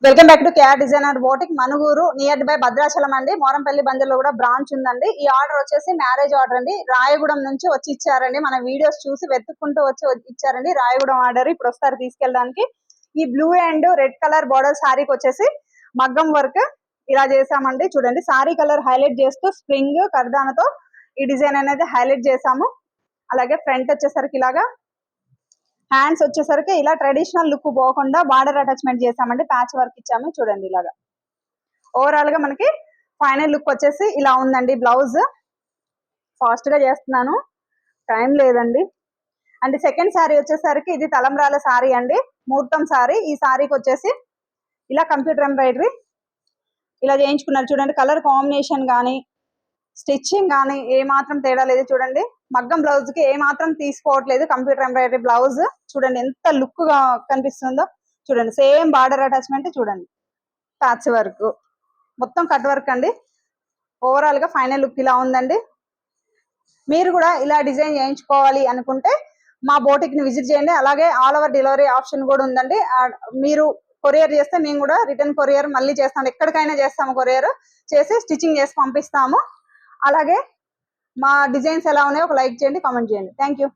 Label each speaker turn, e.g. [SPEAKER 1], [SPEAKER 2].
[SPEAKER 1] Welcome back to KR designer boutique Manuguru near by Bhadrachalam అండి. మోరంపల్లి బంజర్లో కూడా బ్రాంచ్ ఉందండి. ఈ ఆర్డర్ వచ్చేసి మ్యారేజ్ ఆర్డర్ అండి. రాయగూడెం నుంచి వచ్చి ఇచ్చారండి. మన వీడియోస్ చూసి వెతుక్కుంటూ వచ్చి ఇచ్చారండి. రాయగూడెం ఆర్డర్ ఇప్పుడు వస్తారు తీసుకెళ్ళడానికి. ఈ blue and red colour border శారీకి వచ్చేసి మగ్గం వర్క్ ఇలా చేసామండి. చూడండి, శారీ కలర్ హైలైట్ చేస్తూ స్ప్రింగ్ కర్దానతో ఈ డిజైన్ అనేది హైలైట్ చేసాము. అలాగే ఫ్రంట్ వచ్చేసరికి ఇలాగా, హ్యాండ్స్ వచ్చేసరికి ఇలా ట్రెడిషనల్ లుక్ పోకుండా బార్డర్ అటాచ్మెంట్ చేసామండి. ప్యాచ్ వర్క్ ఇచ్చాము. చూడండి, ఇలాగా ఓవరాల్ గా మనకి ఫైనల్ లుక్ వచ్చేసి ఇలా ఉందండి. బ్లౌజ్ ఫాస్ట్ గా చేస్తున్నాను, టైం లేదండి. అండ్ సెకండ్ శారీ వచ్చేసరికి ఇది తలంబ్రాల శారీ అండి, ముహూర్తం శారీ. ఈ శారీకి వచ్చేసి ఇలా కంప్యూటర్ ఎంబ్రాయిడరీ ఇలా చేయించుకున్నారు. చూడండి, కలర్ కాంబినేషన్ కానీ స్టిచ్చింగ్ కానీ ఏ మాత్రం తేడా లేదు. చూడండి, మగ్గం బ్లౌజ్ కి ఏ మాత్రం తీసుకోవట్లేదు. కంప్యూటర్ ఎంబ్రాయిడరీ బ్లౌజ్ చూడండి ఎంత లుక్ గా కనిపిస్తుందో. చూడండి, సేమ్ బార్డర్ అటాచ్మెంట్. చూడండి, ప్యాచ్ వర్క్ మొత్తం కట్ వర్క్ అండి. ఓవరాల్ గా ఫైనల్ లుక్ ఇలా ఉందండి. మీరు కూడా ఇలా డిజైన్ చేయించుకోవాలి అనుకుంటే మా బోటిక్ ని విజిట్ చేయండి. అలాగే ఆల్ ఓవర్ డెలివరీ ఆప్షన్ కూడా ఉందండి. మీరు కొరియర్ చేస్తే మేము కూడా రిటర్న్ కొరియర్ మళ్ళీ చేస్తాము. ఎక్కడికైనా చేస్తాము, కొరియర్ చేసి స్టిచ్చింగ్ చేసి పంపిస్తాము. అలాగే మా డిజైన్స్ ఎలా ఉన్నాయో ఒక లైక్ చేయండి, కామెంట్ చేయండి. Thank you.